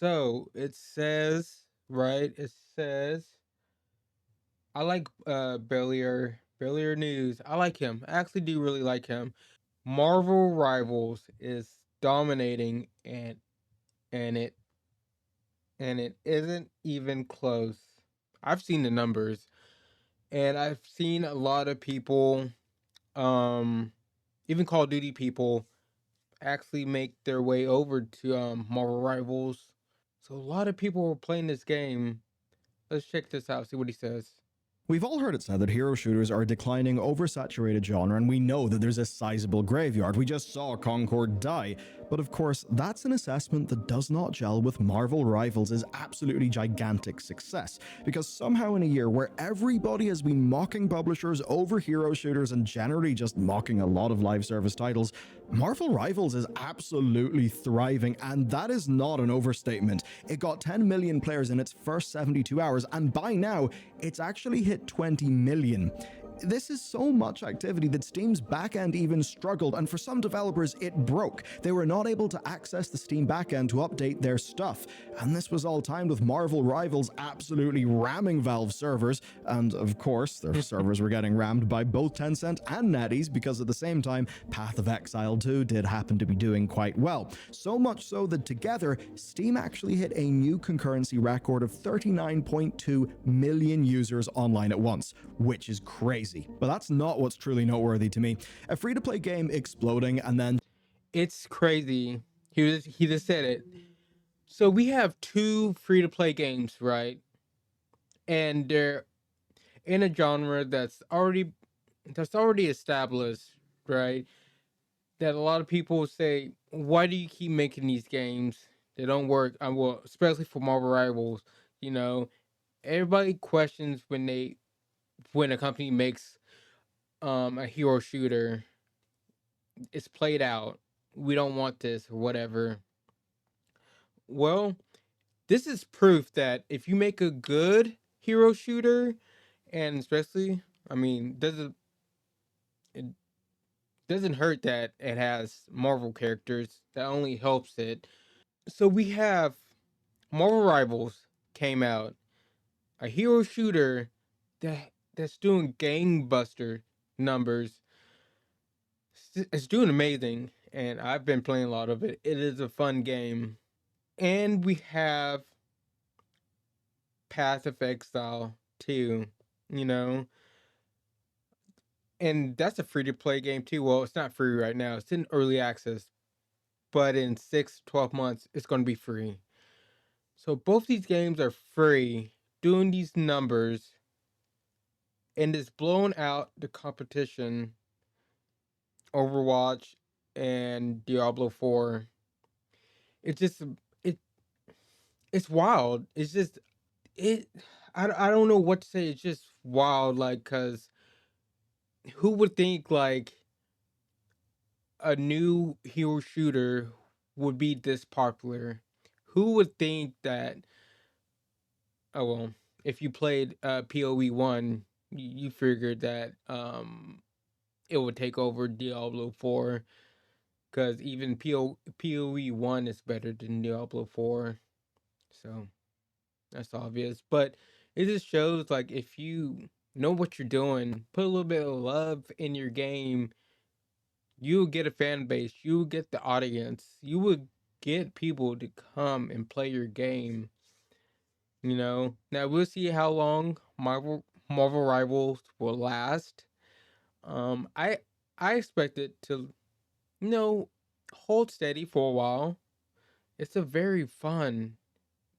So it says, right? It says I like Bellier News. I like him. I actually do really like him. Marvel Rivals is dominating and it and it isn't even close. I've seen the numbers and I've seen a lot of people um even Call of Duty people actually make their way over to Marvel Rivals. So a lot of people were playing this game. Let's check this out, see what he says. We've all heard it said that hero shooters are a declining, oversaturated genre, and we know that there's a sizable graveyard. We just saw Concord die. But of course, that's an assessment that does not gel with Marvel Rivals' absolutely gigantic success. Because somehow in a year where everybody has been mocking publishers over hero shooters and generally just mocking a lot of live service titles, Marvel Rivals is absolutely thriving, and that is not an overstatement. It got 10 million players in its first 72 hours, and by now, it's actually hit 20 million. This is so much activity that Steam's backend even struggled, and for some developers, it broke. They were not able to access the Steam backend to update their stuff. And this was all timed with Marvel Rivals absolutely ramming Valve servers, and of course, their servers were getting rammed by both Tencent and NetEase because at the same time, Path of Exile 2 did happen to be doing quite well. So much so that together, Steam actually hit a new concurrency record of 39.2 million users online at once, which is crazy. But that's not what's truly noteworthy to me. A free-to-play game exploding and then... It's crazy. He just said it. So we have two free-to-play games, right? And they're in a genre that's already established, right? That a lot of people say, why do you keep making these games? They don't work. Well, especially for Marvel Rivals, you know, everybody questions when a company makes a hero shooter. It's played out. We don't want this or whatever. Well, this is proof that if you make a good hero shooter, and especially, I mean, it doesn't hurt that it has Marvel characters. That only helps it. So we have Marvel Rivals came out, a hero shooter that's doing gangbuster numbers. It's doing amazing, and I've been playing a lot of it. It is a fun game. And we have Path of Exile 2, you know, and that's a free to play game too. Well, it's not free right now, it's in early access, but in 6 to 12 months, it's going to be free. So both these games are free, doing these numbers, and it's blown out the competition, Overwatch and Diablo 4. It's just, it, it's wild. It's just, it, I don't know what to say. It's just wild, like, cause who would think like a new hero shooter would be this popular? Who would think that? Oh well, if you played PoE 1, you figured that it would take over Diablo 4, because even PoE 1 is better than Diablo 4. So that's obvious, but it just shows like if you know what you're doing, put a little bit of love in your game, you'll get a fan base, you'll get the audience, you would get people to come and play your game. You know, now we'll see how long Marvel Rivals will last. I expect it to, you know, hold steady for a while. It's a very fun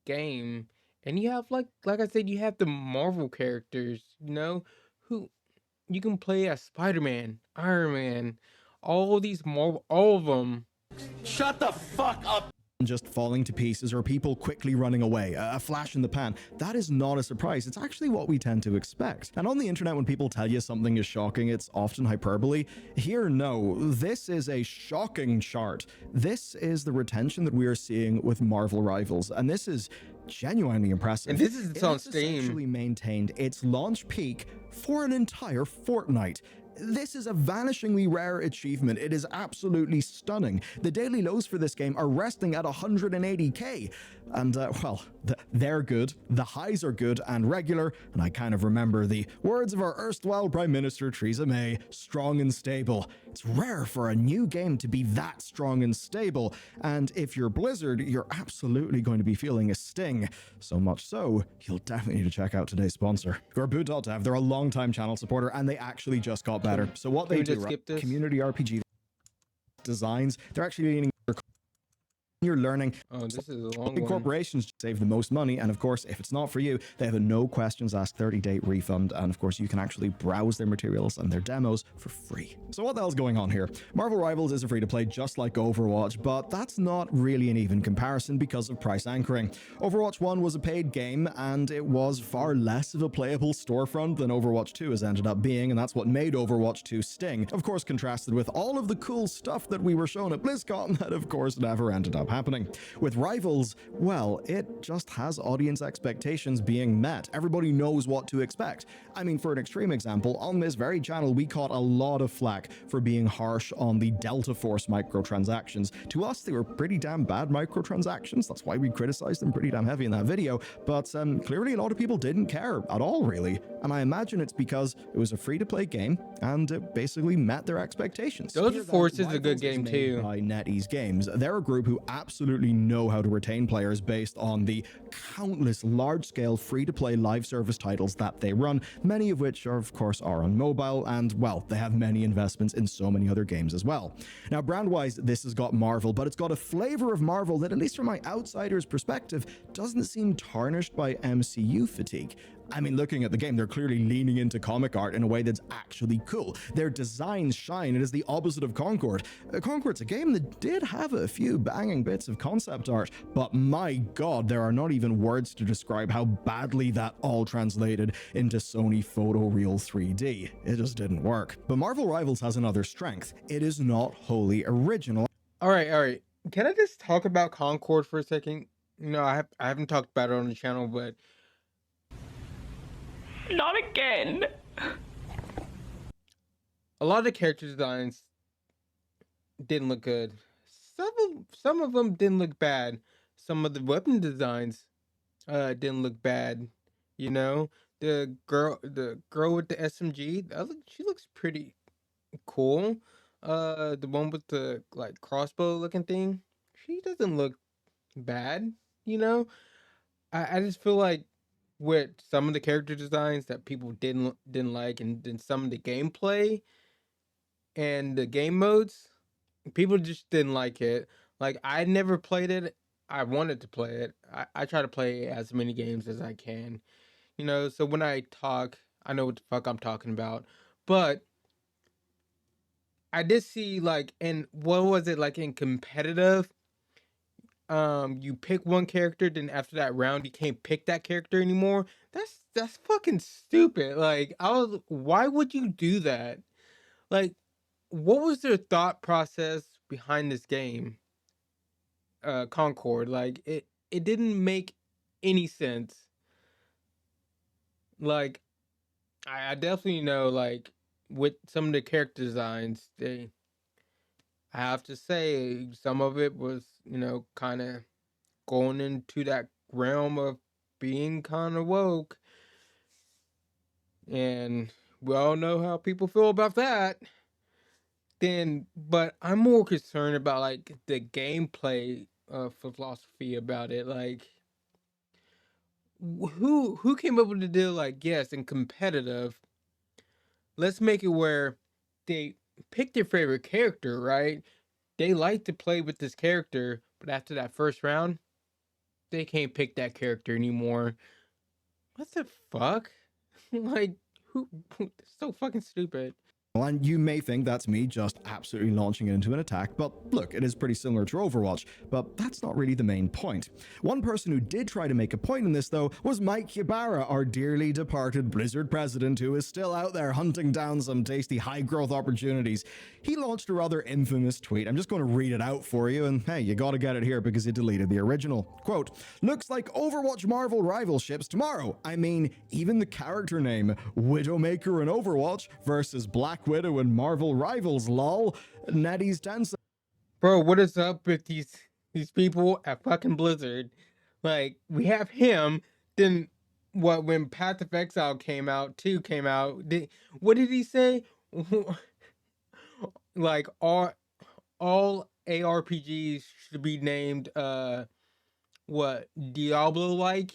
game, and you have like I said, you have the Marvel characters. You know, who you can play as Spider-Man, Iron Man, all these Marvel, all of them. Shut the fuck up. Just falling to pieces or people quickly running away, a flash in the pan. That is not a surprise. It's actually what we tend to expect. And on the internet, when people tell you something is shocking, it's often hyperbole. Here, no, this is a shocking chart. This is the retention that we are seeing with Marvel Rivals, and this is genuinely impressive. And this is on It's Steam. essentially maintained its launch peak for an entire fortnight. This is a vanishingly rare achievement. It is absolutely stunning. The daily lows for this game are resting at 180k. And, well, they're good, the highs are good and regular, and I kind of remember the words of our erstwhile Prime Minister Theresa May, strong and stable. It's rare for a new game to be that strong and stable, and if you're Blizzard, you're absolutely going to be feeling a sting. So much so, you'll definitely need to check out today's sponsor. Gorbu.dev, they're a long-time channel supporter, and they actually just got better. So what they do, right? Community RPG designs, they're actually leaning you're learning. Oh, this is a long Big one. corporations save the most money, and of course, if it's not for you, they have a no questions asked 30-day refund, and of course, you can actually browse their materials and their demos for free. So what the hell's going on here? Marvel Rivals is a free-to-play just like Overwatch, but that's not really an even comparison because of price anchoring. Overwatch 1 was a paid game, and it was far less of a playable storefront than Overwatch 2 has ended up being, and that's what made Overwatch 2 sting. Of course, contrasted with all of the cool stuff that we were shown at BlizzCon that of course never ended up happening. With Rivals, well, it just has audience expectations being met. Everybody knows what to expect. I mean, for an extreme example, on this very channel, we caught a lot of flack for being harsh on the Delta Force microtransactions. To us, they were pretty damn bad microtransactions. That's why we criticized them pretty damn heavy in that video. But clearly, a lot of people didn't care at all, really. And I imagine it's because it was a free-to-play game, and it basically met their expectations. Delta Force is a good game too. By NetEase Games, they're a group who absolutely know how to retain players based on the countless large-scale free-to-play live service titles that they run, many of which are, of course, are on mobile, and, well, they have many investments in so many other games as well. Now, brand-wise, this has got Marvel, but it's got a flavor of Marvel that, at least from my outsider's perspective, doesn't seem tarnished by MCU fatigue. I mean, looking at the game, they're clearly leaning into comic art in a way that's actually cool. Their designs shine. It is the opposite of Concord. Concord's a game that did have a few banging bits of concept art, but my god, there are not even words to describe how badly that all translated into Sony Photoreal 3D. It just didn't work. But Marvel Rivals has another strength. It is not wholly original. All right. Can I just talk about Concord for a second? You know, I haven't talked about it on the channel, but not again. a lot of the character designs didn't look good. Some of them didn't look bad. Some of the weapon designs didn't look bad. You know, the girl with the SMG, she looks pretty cool. The one with the like crossbow looking thing, she doesn't look bad. You know, I just feel like with some of the character designs that people didn't like, and then some of the gameplay and the game modes, people just didn't like it. Like, I never played it. I wanted to play it. I try to play as many games as I can. You know, so when I talk, I know what the fuck I'm talking about. But I did see, like, in what was it, like in competitive, you pick one character, then after that round you can't pick that character anymore. That's fucking stupid. Like, why would you do that? Like, what was their thought process behind this game? Concord, like, it didn't make any sense. Like, I definitely know, like, with some of the character designs, I have to say, some of it was, you know, kind of going into that realm of being kind of woke. And we all know how people feel about that. But I'm more concerned about, like, the gameplay philosophy about it. Like, who came up with the deal? Like, yes, in competitive, let's make it where they pick their favorite character, right? They like to play with this character, but after that first round, they can't pick that character anymore. What the fuck? Like, who? So fucking stupid. And you may think that's me just absolutely launching into an attack, but look, it is pretty similar to Overwatch, but that's not really the main point. One person who did try to make a point in this, though, was Mike Ybarra, our dearly departed Blizzard president, who is still out there hunting down some tasty high-growth opportunities. He launched a rather infamous tweet. I'm just going to read it out for you, and hey, you gotta get it here because he deleted the original. Quote, "Looks like Overwatch Marvel rival ships tomorrow. I mean, even the character name, Widowmaker in Overwatch versus Black Black Widow and Marvel Rivals, lol. Nettie's 10 Bro, what is up with these people at fucking Blizzard? Like, we have him, then what when Path of Exile came out, what did he say? Like all ARPGs should be named what Diablo like?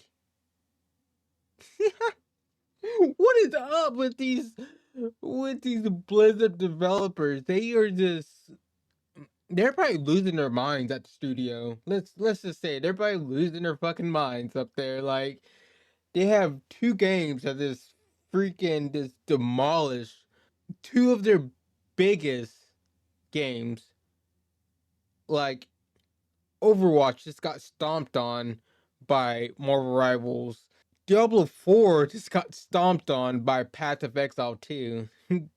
What is up with these Blizzard developers? They're probably losing their minds at the studio. Let's just say they're probably losing their fucking minds up there. Like they have two games that just demolish two of their biggest games. Like Overwatch just got stomped on by Marvel Rivals. Diablo 4 just got stomped on by Path of Exile 2.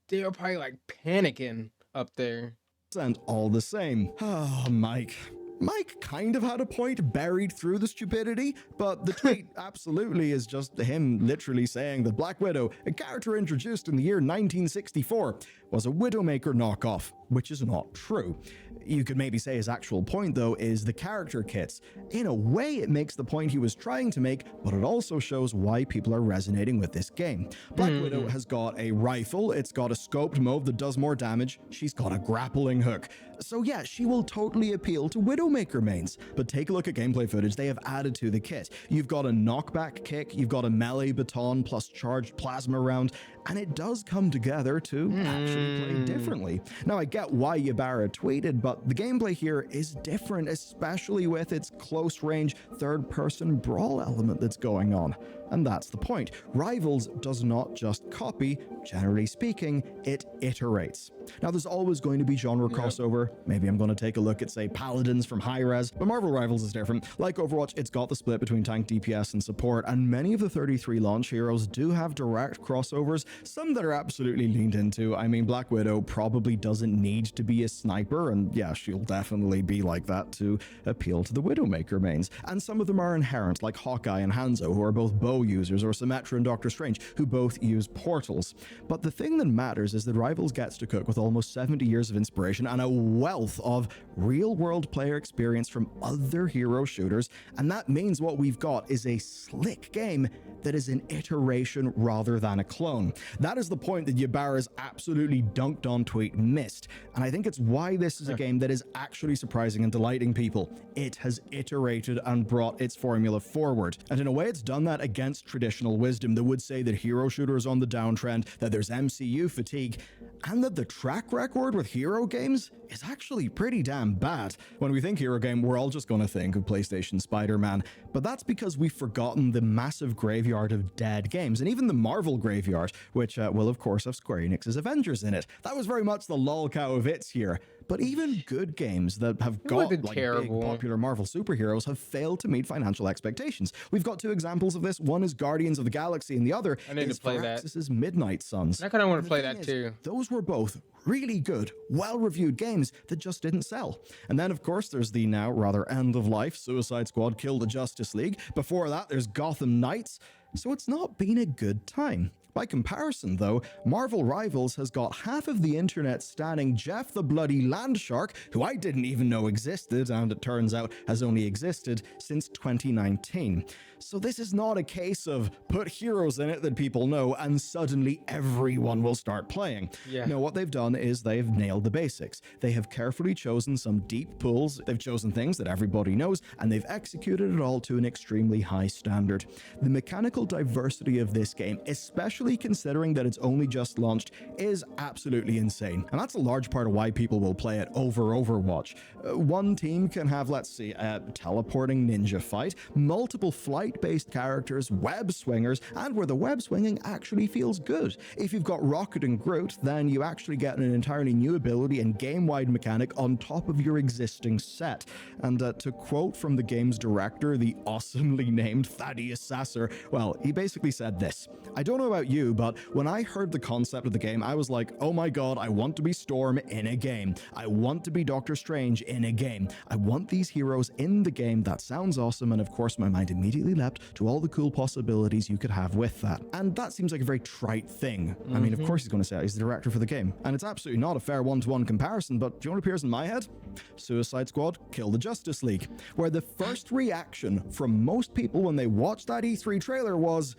They are probably like panicking up there. and all the same. Oh, Mike. Mike kind of had a point buried through the stupidity, but the tweet absolutely is just him literally saying that Black Widow, a character introduced in the year 1964, was a Widowmaker knockoff, which is not true. You could maybe say his actual point, though, is the character kits. In a way, it makes the point he was trying to make, but it also shows why people are resonating with this game. Black Widow has got a rifle, it's got a scoped mode that does more damage, she's got a grappling hook. So yeah, she will totally appeal to Widowmaker mains. But take a look at gameplay footage they have added to the kit. You've got a knockback kick, you've got a melee baton plus charged plasma round, and it does come together to actually play differently. Now, I get why Ybarra tweeted, but the gameplay here is different, especially with its close-range, third-person brawl element that's going on. And that's the point. Rivals does not just copy, generally speaking, it iterates. Now, there's always going to be genre crossover. Maybe I'm going to take a look at, say, Paladins from Hi-Rez, but Marvel Rivals is different. Like Overwatch, it's got the split between tank DPS and support, and many of the 33 launch heroes do have direct crossovers, some that are absolutely leaned into. I mean, Black Widow probably doesn't need to be a sniper, and yeah, she'll definitely be like that to appeal to the Widowmaker mains. And some of them are inherent, like Hawkeye and Hanzo, who are both bow users, or Symmetra and Doctor Strange, who both use portals. But the thing that matters is that Rivals gets to cook with almost 70 years of inspiration and a wealth of real-world player experience from other hero shooters, and that means what we've got is a slick game that is an iteration rather than a clone. That is the point that Ybarra's absolutely dunked on tweet missed, and I think it's why this is a game that is actually surprising and delighting people. It has iterated and brought its formula forward, and in a way it's done that against traditional wisdom that would say that hero shooters on the downtrend, that there's MCU fatigue, and that the track record with hero games is actually pretty damn bad. When we think hero game, we're all just gonna think of PlayStation Spider-Man, but that's because we've forgotten the massive graveyard of dead games, and even the Marvel graveyard, which will of course have Square Enix's Avengers in it. That was very much the lol cow of its here. But even good games that have got like big popular Marvel superheroes have failed to meet financial expectations. We've got two examples of this. One is Guardians of the Galaxy, and the other is Firaxis's Midnight Suns. I kind of want to play that too. Those were both really good, well-reviewed games that just didn't sell. And then, of course, there's the now rather end-of-life Suicide Squad Kill the Justice League. Before that, there's Gotham Knights. So it's not been a good time. By comparison, though, Marvel Rivals has got half of the internet standing Jeff the Bloody Landshark, who I didn't even know existed, and it turns out has only existed since 2019. So this is not a case of put heroes in it that people know and suddenly everyone will start playing. No, what they've done is they've nailed the basics. They have carefully chosen some deep pools, they've chosen things that everybody knows, and they've executed it all to an extremely high standard. The mechanical diversity of this game, especially considering that it's only just launched, is absolutely insane. And that's a large part of why people will play it over Overwatch. One team can have, let's see, a teleporting ninja fight, multiple flight-based characters, web swingers, and where the web swinging actually feels good. If you've got Rocket and Groot, then you actually get an entirely new ability and game-wide mechanic on top of your existing set. And to quote from the game's director, the awesomely named Thaddeus Sasser, well, he basically said this: "I don't know about you, but when I heard the concept of the game, I was like, oh my god, I want to be Storm in a game. I want to be Doctor Strange in a game. I want these heroes in the game. That sounds awesome. And of course, my mind immediately leapt to all the cool possibilities you could have with that. And that seems like a very trite thing. I mean, of course he's going to say he's the director for the game. And it's absolutely not a fair one-to-one comparison, but do you know what appears in my head? Suicide Squad, Kill the Justice League, where the first reaction from most people when they watched that E3 trailer was,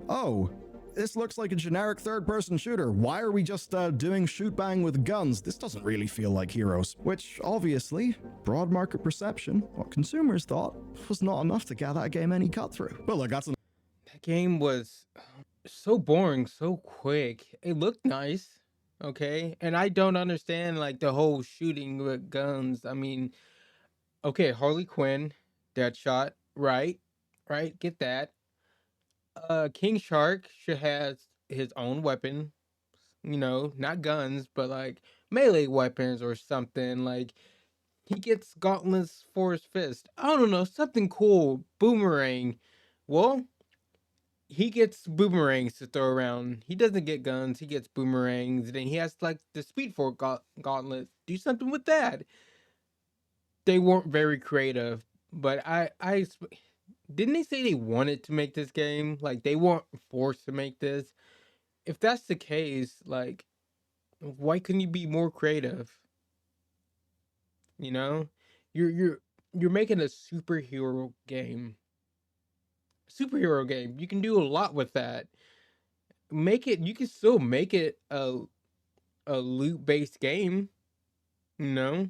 oh, this looks like a generic third-person shooter. Why are we just doing shoot-bang with guns? This doesn't really feel like Heroes. Which, obviously, broad market perception, what consumers thought, was not enough to get that game any cut through. But look, that's That game was so boring, so quick. It looked nice, okay? And I don't understand like the whole shooting with guns. I mean, okay, Harley Quinn, Deadshot, right? Right, get that. King Shark should have his own weapon, not guns, but like melee weapons or something. Like he gets gauntlets for his fist. I don't know, something cool. Boomerang. Well, he gets boomerangs to throw around. He doesn't get guns. He gets boomerangs. Then he has like the Speed Force gauntlet. Do something with that. They weren't very creative, but didn't they say they wanted to make this game? Like they weren't forced to make this. If that's the case, like why couldn't you be more creative? You know, you're making a superhero game. You can do a lot with that. You can still make it a loot based game, you know?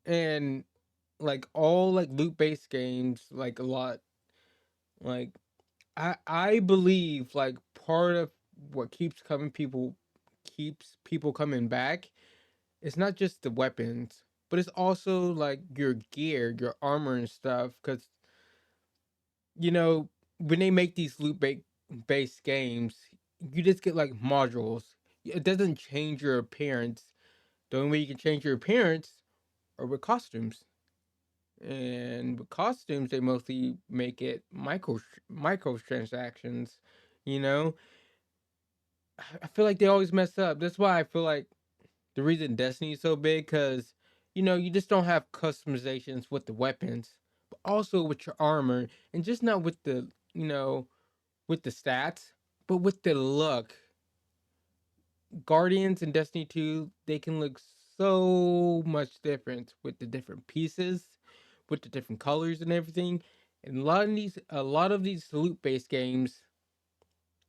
And like all like loot based games, like a lot like I believe like part of what keeps people coming back, it's not just the weapons, but it's also like your gear, your armor and stuff. Cause when they make these based games, you just get like modules. It doesn't change your appearance. The only way you can change your appearance are with costumes. And with costumes, they mostly make it microtransactions. You know, I feel like they always mess up. That's why I feel like the reason Destiny is so big, because you just don't have customizations with the weapons, but also with your armor, and just not with the with the stats, but with the look. Guardians and Destiny 2, they can look so much different with the different pieces, with the different colors and everything. And a lot of these loot based games,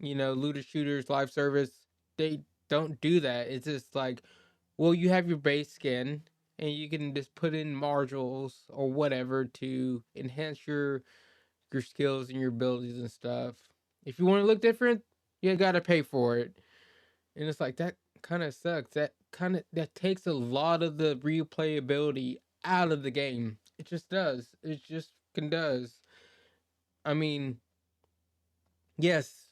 looter shooters, live service, they don't do that. It's just like, well, you have your base skin and you can just put in modules or whatever to enhance your skills and your abilities and stuff. If you want to look different, you got to pay for it. And it's like that kind of sucks. That takes a lot of the replayability out of the game. It just does. It just can does. I mean, yes,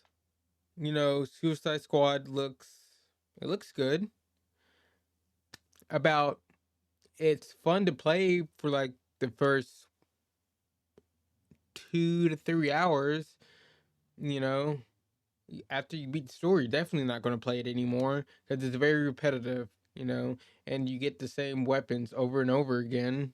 Suicide Squad looks good. About It's fun to play for like the first 2 to 3 hours, you know. After you beat the story, you're definitely not going to play it anymore because it's very repetitive, and you get the same weapons over and over again.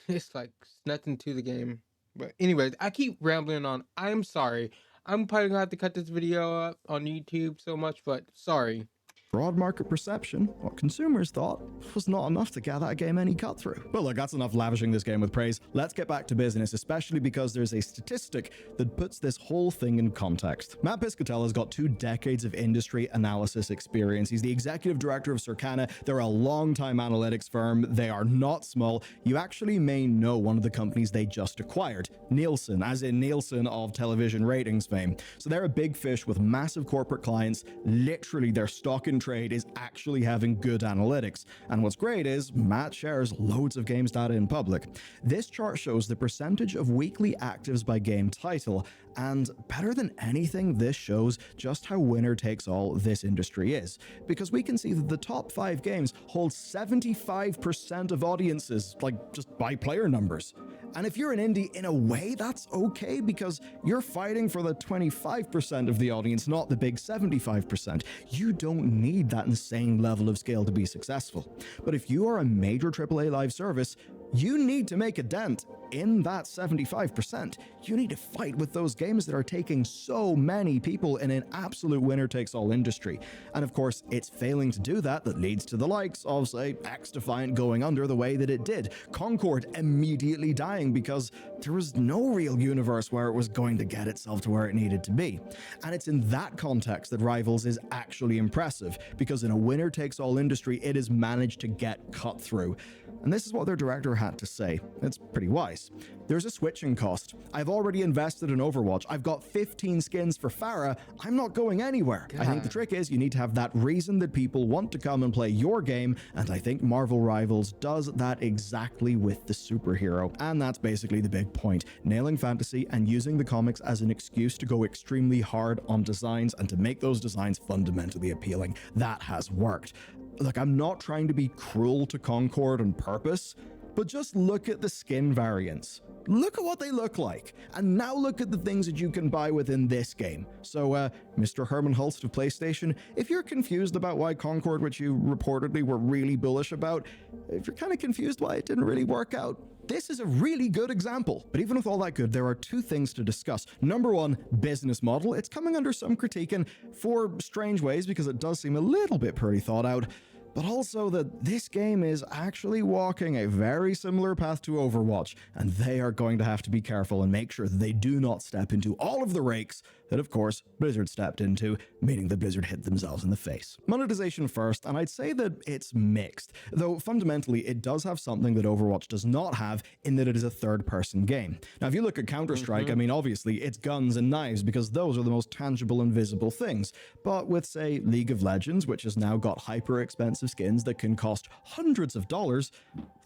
It's like it's nothing to the game. But anyways, I keep rambling on. I'm sorry. I'm probably gonna have to cut this video up on YouTube so much, but sorry. broad market perception, what consumers thought, was not enough to get that game any cut through. But look, that's enough lavishing this game with praise. Let's get back to business, especially because there's a statistic that puts this whole thing in context. Matt Piscatella's got 2 decades of industry analysis experience. He's the executive director of Circana. They're a long-time analytics firm. They are not small. You actually may know one of the companies they just acquired, Nielsen, as in Nielsen of television ratings fame. So they're a big fish with massive corporate clients. Literally, their stock in Steam trade is actually having good analytics. And what's great is Matt shares loads of games data in public. This chart shows the percentage of weekly actives by game title, and better than anything, this shows just how winner takes all this industry is, because we can see that the top 5 games hold 75% of audiences, like just by player numbers. And if you're an indie, in a way, that's okay because you're fighting for the 25% of the audience, not the big 75%. You don't need that insane level of scale to be successful. But if you are a major AAA live service, you need to make a dent in that 75%. You need to fight with those games that are taking so many people in an absolute winner-takes-all industry. And of course, it's failing to do that that leads to the likes of, say, X-Defiant going under the way that it did, Concord immediately dying because there was no real universe where it was going to get itself to where it needed to be. And it's in that context that Rivals is actually impressive, because in a winner-takes-all industry, it has managed to get cut through. And this is what their director had to say. It's pretty wise. There's a switching cost. I've already invested in Overwatch. I've got 15 skins for Pharah. I'm not going anywhere. God. I think the trick is you need to have that reason that people want to come and play your game, and I think Marvel Rivals does that exactly with the superhero. And that's basically the big point. Nailing fantasy and using the comics as an excuse to go extremely hard on designs and to make those designs fundamentally appealing. That has worked. Look, I'm not trying to be cruel to Concord on purpose, but just look at the skin variants. Look at what they look like. And now look at the things that you can buy within this game. So, Mr. Herman Hulst of PlayStation, if you're confused about why Concord, which you reportedly were really bullish about, if you're kind of confused why it didn't really work out, this is a really good example. But even with all that good, there are 2 things to discuss. Number 1, business model. It's coming under some critique, and for strange ways, because it does seem a little bit poorly thought out. But also that this game is actually walking a very similar path to Overwatch, and they are going to have to be careful and make sure that they do not step into all of the rakes that, of course, Blizzard stepped into, meaning that Blizzard hit themselves in the face. Monetization first, and I'd say that it's mixed, though fundamentally it does have something that Overwatch does not have, in that it is a third-person game. Now, if you look at Counter-Strike, I mean, obviously, it's guns and knives, because those are the most tangible and visible things. But with, say, League of Legends, which has now got hyper-expensive skins that can cost hundreds of dollars,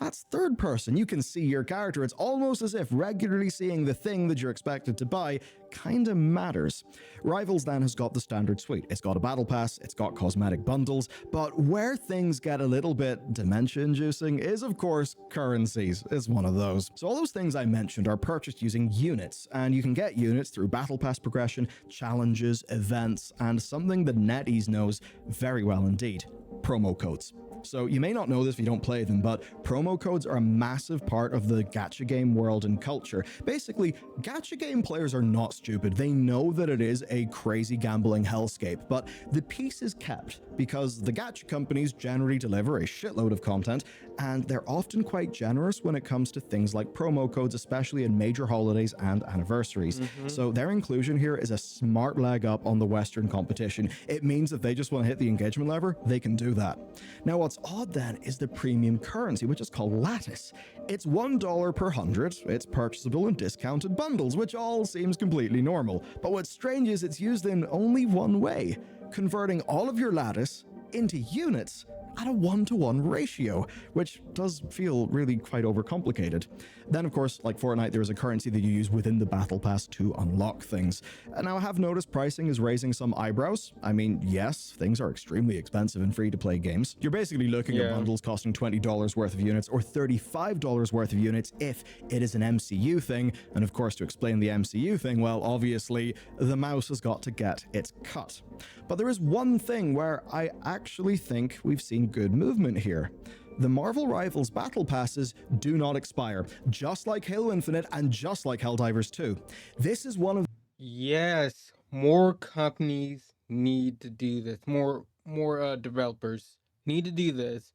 that's third-person. You can see your character. It's almost as if regularly seeing the thing that you're expected to buy kinda matters. Rivals then has got the standard suite. It's got a battle pass, it's got cosmetic bundles, but where things get a little bit dementia-inducing is, of course, currencies is one of those. So all those things I mentioned are purchased using units, and you can get units through battle pass progression, challenges, events, and something that NetEase knows very well indeed: promo codes. So you may not know this if you don't play them, but promo codes are a massive part of the gacha game world and culture. Basically, gacha game players are not stupid. They know that it is a crazy gambling hellscape, but the peace is kept because the gacha companies generally deliver a shitload of content, and they're often quite generous when it comes to things like promo codes, especially in major holidays and anniversaries. So their inclusion here is a smart leg up on the Western competition. It means if they just want to hit the engagement lever, they can do that. Now, what's odd then is the premium currency, which is called Lattice. It's $1 per 100, it's purchasable in discounted bundles, which all seems completely normal. But what's strange is it's used in only one way: converting all of your Lattice into units at a 1-to-1 ratio, which does feel really quite overcomplicated. Then, of course, like Fortnite, there is a currency that you use within the Battle Pass to unlock things. Now, I have noticed pricing is raising some eyebrows. I mean, yes, things are extremely expensive in free-to-play games. You're basically looking at bundles costing $20 worth of units or $35 worth of units if it is an MCU thing. And of course, to explain the MCU thing, well, obviously, the mouse has got to get its cut. But there is one thing where I actually think we've seen good movement here. The Marvel Rivals Battle Passes do not expire, just like Halo Infinite and just like Helldivers 2. This is one of... Yes, more companies need to do this. More developers need to do this.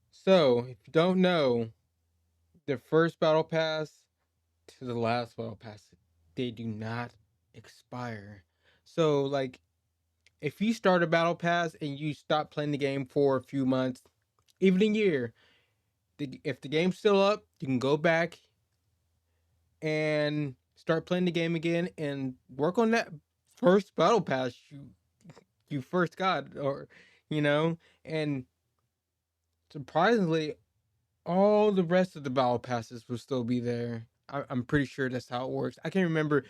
So, if you don't know, the first Battle Pass to the last Battle Pass, they do not expire. So, like, if you start a Battle Pass and you stop playing the game for a few months, even a year, if the game's still up, you can go back and start playing the game again and work on that first Battle Pass you first got, or you know? And surprisingly, all the rest of the battle passes will still be there. I'm pretty sure that's how it works. I can remember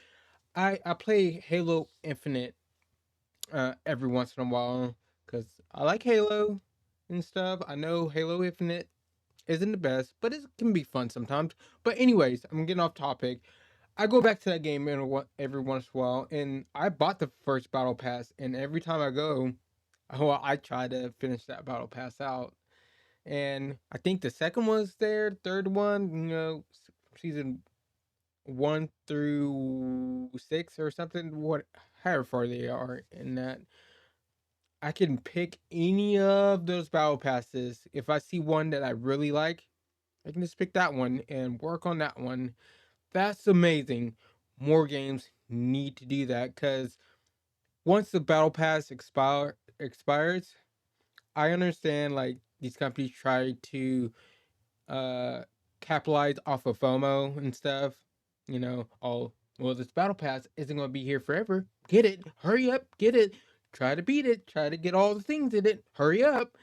I play Halo Infinite every once in a while because I like Halo and stuff. I know Halo Infinite isn't the best, but it can be fun sometimes. But anyways, I'm getting off topic. I go back to that game every once in a while, and I bought the first battle pass, and every time I go, well, I try to finish that battle pass out. And I think the second one's there, third one, season 1 through 6 or something. However far they are in that, I can pick any of those battle passes. If I see one that I really like, I can just pick that one and work on that one. That's amazing. More games need to do that because once the battle pass expires, I understand like these companies try to uh capitalize off of FOMO and stuff. Oh well, this battle pass isn't going to be here forever. Get it, hurry up, get it. Try to beat it. Try to get all the things in it. Hurry up.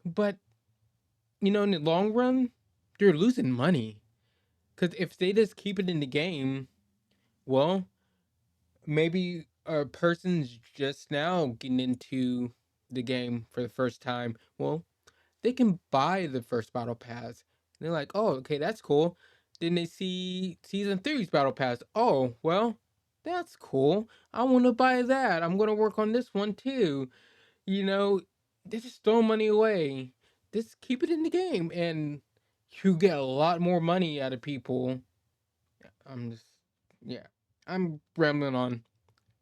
But in the long run, they're losing money because if they just keep it in the game, well, maybe a person's just now getting into the game for the first time. Well, they can buy the first battle pass. They're like, oh, okay, that's cool. Then they see season three's battle pass. Oh, well, that's cool. I want to buy that. I'm going to work on this one too. You know, they just throw money away. Just keep it in the game, and you get a lot more money out of people. I'm just, yeah, I'm rambling on.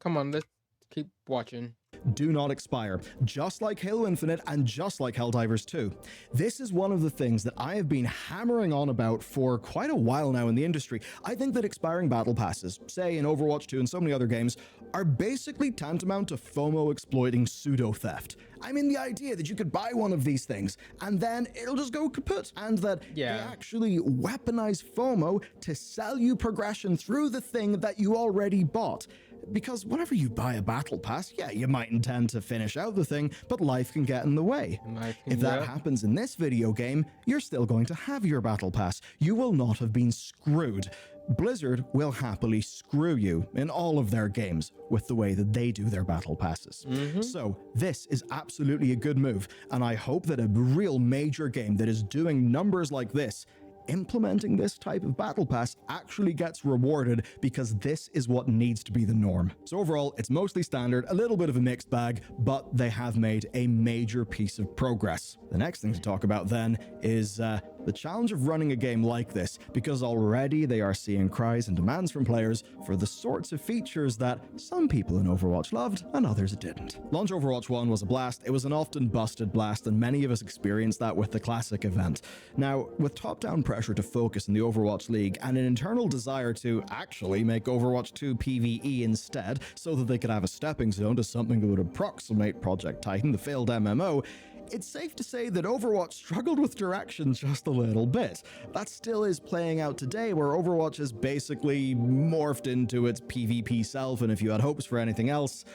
Come on, let's keep watching. Do not expire, just like Halo Infinite and just like Helldivers 2. This is one of the things that I have been hammering on about for quite a while now in the industry. I think that expiring battle passes, say in Overwatch 2 and so many other games, are basically tantamount to FOMO exploiting pseudo theft. I mean, the idea that you could buy one of these things and then it'll just go kaput, and that they Yeah. actually weaponize FOMO to sell you progression through the thing that you already bought. Because whenever you buy a battle pass, yeah, you might intend to finish out the thing, but life can get in the way. If that happens in this video game, you're still going to have your battle pass. You will not have been screwed. Blizzard will happily screw you in all of their games with the way that they do their battle passes. So this is absolutely a good move, and I hope that a real major game that is doing numbers like this, implementing this type of battle pass, actually gets rewarded, because this is what needs to be the norm. So overall, it's mostly standard, a little bit of a mixed bag, but they have made a major piece of progress. The next thing to talk about then is the challenge of running a game like this, because already they are seeing cries and demands from players for the sorts of features that some people in Overwatch loved and others didn't. Launch Overwatch 1 was a blast. It was an often busted blast, and many of us experienced that with the classic event. Now, with top-down pressure to focus in the Overwatch League and an internal desire to actually make Overwatch 2 PvE instead, so that they could have a stepping stone to something that would approximate Project Titan, the failed MMO, it's safe to say that Overwatch struggled with direction just a little bit. That still is playing out today, where Overwatch has basically morphed into its PvP self, and if you had hopes for anything else,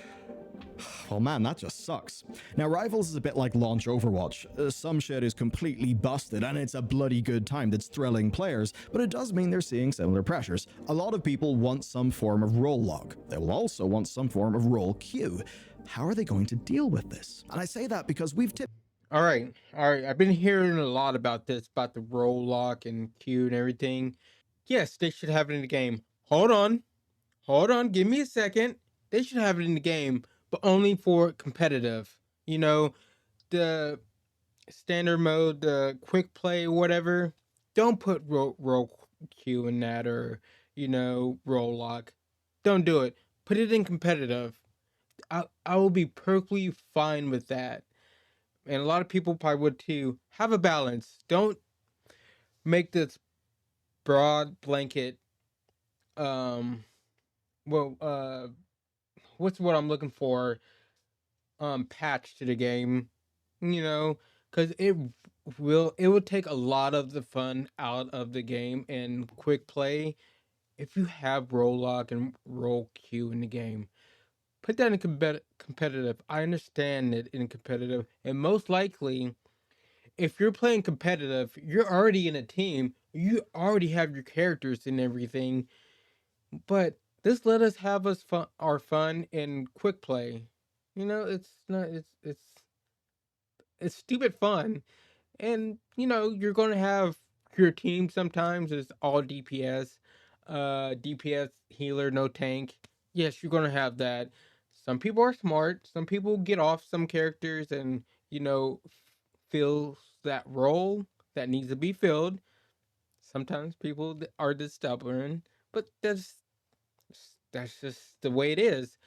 well man, that just sucks. Now, Rivals is a bit like launch Overwatch. Some shit is completely busted, and it's a bloody good time that's thrilling players, but it does mean they're seeing similar pressures. A lot of people want some form of role log. They will also want some form of role queue. How are they going to deal with this? And I say that because we've All right, all right. I've been hearing a lot about this, about the roll lock and queue and everything. Yes, they should have it in the game. Hold on. Give me a second. They should have it in the game, but only for competitive. The standard mode, the quick play, whatever. Don't put roll queue in that, or roll lock. Don't do it. Put it in competitive. I will be perfectly fine with that. And a lot of people probably would too. Have a balance. Don't make this broad blanket um well what's what I'm looking for, patch to the game, because it will take a lot of the fun out of the game and quick play if you have roll lock and roll queue in the game. put that in competitive. I understand it in competitive, and most likely, if you're playing competitive, you're already in a team. You already have your characters and everything. But this let us have us fun, our fun in quick play. You know, it's not. It's stupid fun, and you're gonna have your team sometimes is all DPS, DPS healer, no tank. Yes, you're gonna have that. Some people are smart. Some people get off some characters and fill that role that needs to be filled. Sometimes people are just stubborn, but that's just the way it is.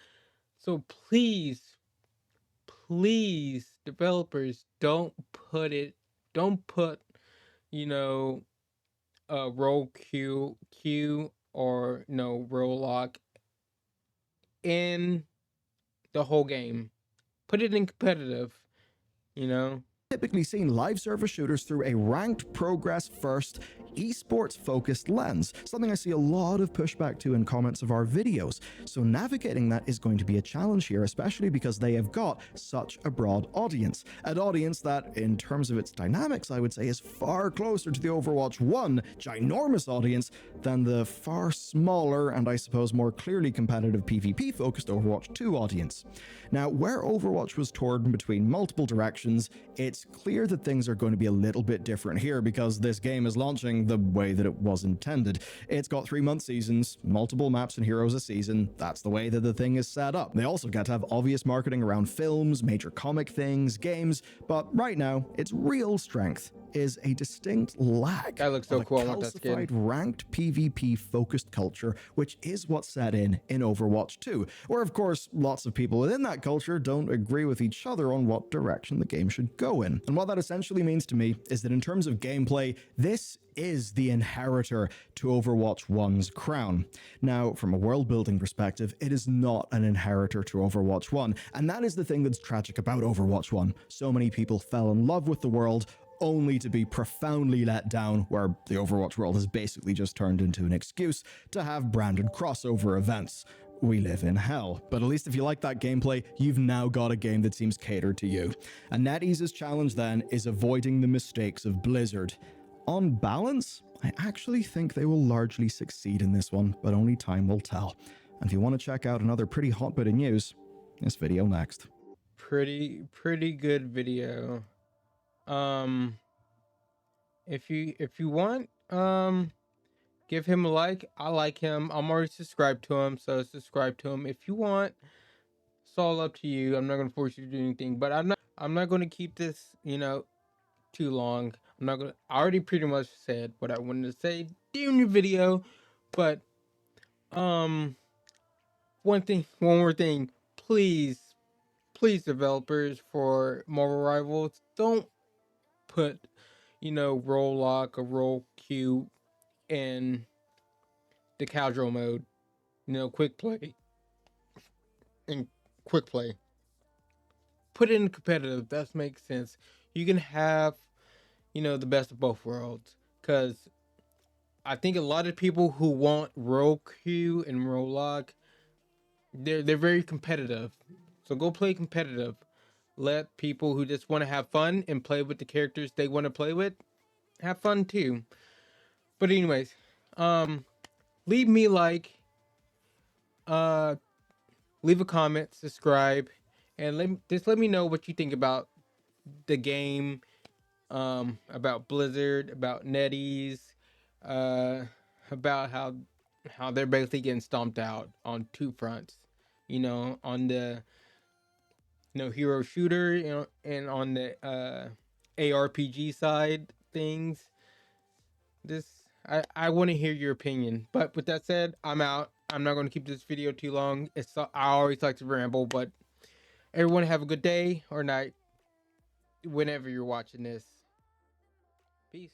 So please, please, developers, don't put you know role queue or no role lock in the whole game. Put it in competitive. You know. Typically seen live service shooters through a ranked progress first esports focused lens, something I see a lot of pushback to in comments of our videos. So navigating that is going to be a challenge here, especially because they have got such a broad audience. An audience that, in terms of its dynamics, I would say is far closer to the Overwatch 1 ginormous audience than the far smaller and I suppose more clearly competitive PvP focused Overwatch 2 audience. Now, where Overwatch was torn between multiple directions, it's clear that things are going to be a little bit different here because this game is launching the way that it was intended. It's got 3-month seasons, multiple maps and heroes a season. That's the way that the thing is set up. They also get to have obvious marketing around films, major comic things, games, but right now, its real strength is a distinct lack That looks of so a cool. I want that skin. calcified ranked PvP focused culture, which is what's set in Overwatch 2, where of course lots of people within that culture don't agree with each other on what direction the game should go in. And what that essentially means to me is that in terms of gameplay, this is the inheritor to Overwatch 1's crown. Now, from a world building perspective, it is not an inheritor to Overwatch 1, and that is the thing that's tragic about Overwatch 1. So many people fell in love with the world only to be profoundly let down, where the Overwatch world has basically just turned into an excuse to have branded crossover events. We live in hell. But at least if you like that gameplay, you've now got a game that seems catered to you. And NetEase's challenge then is avoiding the mistakes of Blizzard. On balance, I actually think they will largely succeed in this one, but only time will tell. And if you want to check out another pretty hot bit of news, this video next. Pretty good video. Um, if you want, give him a like. I like him. I'm already subscribed to him, so subscribe to him if you want. It's all up to you. I'm not gonna force you to do anything, but I'm not gonna keep this, too long. I already pretty much said what I wanted to say during the video, but um, one more thing, please, developers for Marvel Rivals, don't put, role lock or role queue in the casual mode. Quick play and quick play. Put it in competitive. That makes sense. You can have, the best of both worlds. Because I think a lot of people who want role queue and role lock, they're very competitive. So go play competitive. Let people who just want to have fun and play with the characters they want to play with have fun too. But anyways, leave me like, uh, leave a comment, subscribe, and let me know what you think about the game, about Blizzard, about NetEase, uh, about how they're basically getting stomped out on two fronts. On the hero shooter, and on the ARPG side things. I want to hear your opinion. But with that said, I'm out. I'm not going to keep this video too long. I always like to ramble, but everyone have a good day or night whenever you're watching this. Peace.